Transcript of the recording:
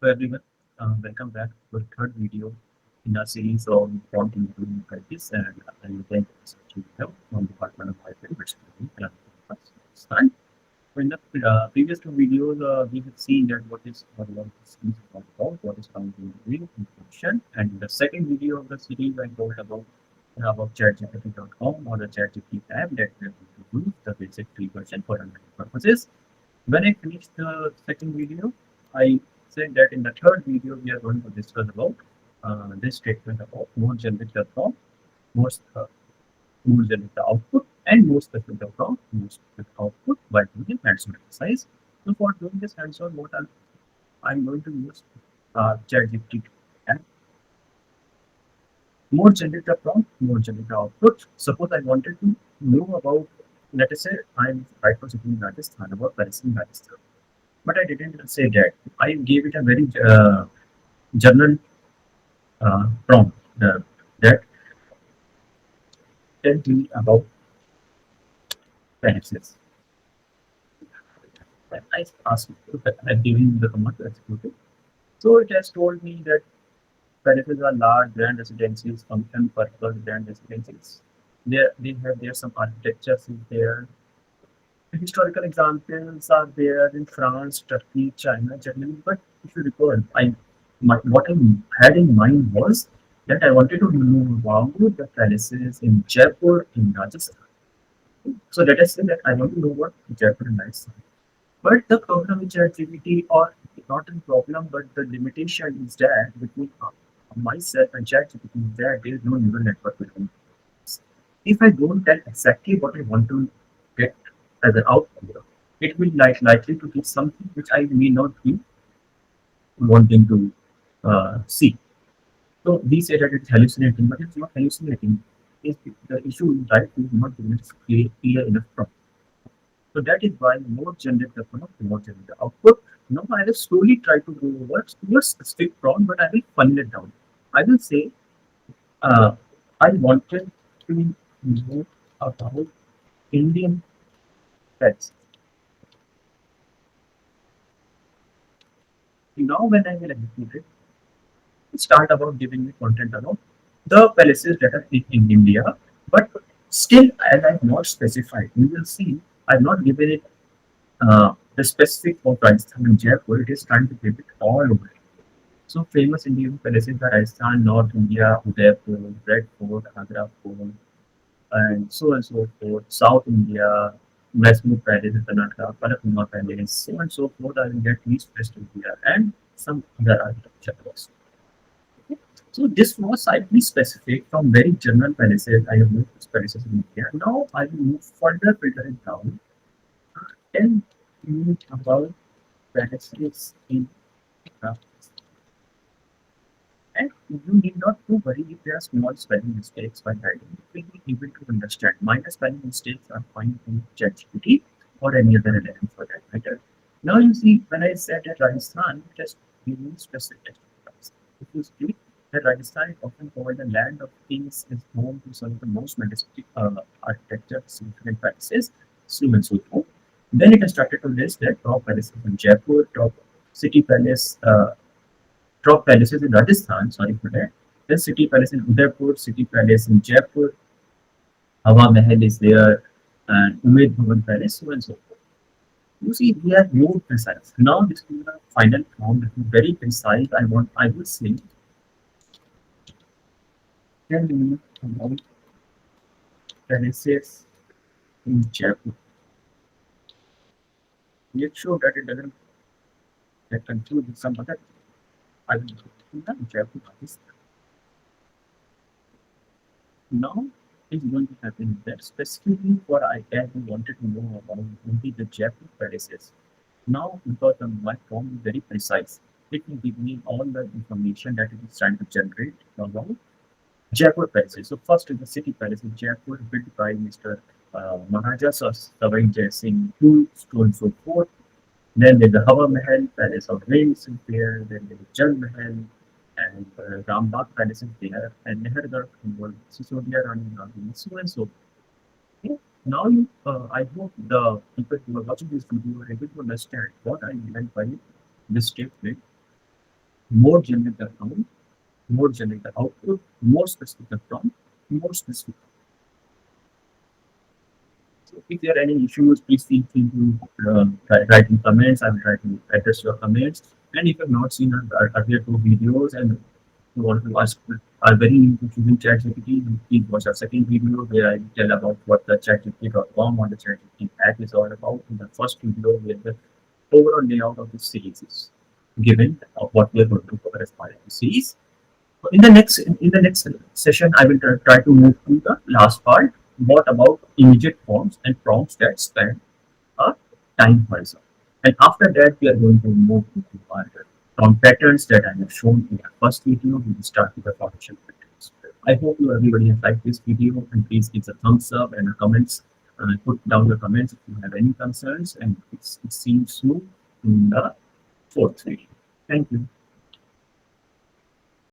Hello everyone, welcome back to the third video in our series on prompt engineering practice, and I am going to help from Department of Biomedical Science. So in the previous two videos, we have seen that what is all about, what is prompt engineering information, and in the second video of the series, I told about ChatGPT.com or the ChatGPT app that we are going to use the basic free version for analytic purposes. When I finished the second video, I said that in the third video we are going to discuss about this statement about more generate the prompt, more, uh, more generate the output, and more specific the prompt, more specific output by doing hands-on exercise. So for doing this hands-on, I'm going to use ChatGPT and more generate the prompt, more generate the output. Suppose I wanted to know about, let us say I'm right now sitting in Rajasthan, about Paris in Rajasthan. But I didn't say that. I gave it a very general prompt that tell me about penicillin. And I asked it, I gave him the command to execute it. So it has told me that penicillins are large grand residences, function purpose grand residences. They have there some architectures is there. Historical examples are there in France, Turkey, China, Germany. But if you recall, what I had in mind was that I wanted to know about the palaces in Jaipur in Rajasthan. So let us say that I want to know what Jaipur in Rajasthan. But the problem with ChatGPT, or not a problem, but the limitation is that between myself and ChatGPT is that there is no neural network between us. If I don't tell exactly what I want to get as an output, it will likely to give something which I may not be wanting to see. So we say that it's hallucinating, but it's not hallucinating. The issue is that we do not give it clear enough prompt. So that is why more generate the prompt, more generate the output. Now I will slowly try to go over to a specific prompt, but I will funnel it down. I will say uh, I wanted to know about Indian pets. Now when I will execute it, start about giving me content about the palaces that are in India, but still as I've not specified, you will see I've not given it the specific for Rajasthan and Jaipur. It is trying to give it all over. So famous Indian palaces are Rajasthan, North India, Udaipur, Red Fort, Agra Fort, and so forth. South India, Mysore Palace, Karnataka, Parakuma Palace, so and so forth. I will get East West India and some other architecture also. Okay. So this was slightly specific from very general palaces. I have moved these palaces in India. Now I will move further filter it down. Tell me about palaces in Africa. And you need not to worry if there are small spelling mistakes while writing. You will be able to understand. Minor spelling mistakes are fine in ChatGPT or any other LLM for that matter. Now you see, when I said that Rajasthan, just give me specific text. If you see that Rajasthan is often called the land of kings, is home to some of the most majestic architecture, significant palaces, so and so forth. Then it has started to list that top palaces in Jaipur, top city palace, top palaces in Rajasthan, sorry for that. Then city palace in Udaipur, city palace in Jaipur, Hawa Mahal is there, and Umaid Bhavan Palace, so and so forth. You see, we are more precise. Now this is the final form that is very precise. I would say, tell me about palaces in Jaipur. Make sure that it doesn't get confused with some other. I will go to the Jaipur Rajasthan. Now is going to happen that specifically what I wanted to know about only the Jaipur palaces. Now, because my form is very precise, it will give me all the information that it is trying to generate about Jaipur palaces. So first is the city palace in Jaipur, built by Mr. Maharaja Savai Jai Singh, who so and so forth. Then there's the Hawa Mahal, Palace of Winds is there. Then there's Jal Mahal and Rambagh Palace is there. And Nahargarh, Sisodia Rani Gandhi, so and so. Okay. Now, I hope the people who are watching this video are able to understand what I meant by this statement. More generic the prompt, more generic the output, more specific the prompt, more specific. So if there are any issues, please feel free to write in comments. I will try to address your comments. And if you have not seen our earlier two videos and you want to ask are very new to choosing ChatGPT, please watch our second video where I tell about what the ChatGPT.com or the ChatGPT app is all about. In the first video, where the overall layout of the series is given of what we are going to cover as part of the series. In the next session, I will try to move to the last part. What about immediate forms and prompts that span a time horizon? And after that, we are going to move into our prompt patterns that I have shown in our first video. We will start with the formation patterns. I hope you everybody has liked this video, and please give a thumbs up and a comments. Put down your comments if you have any concerns, and see you soon in the fourth video. Thank you.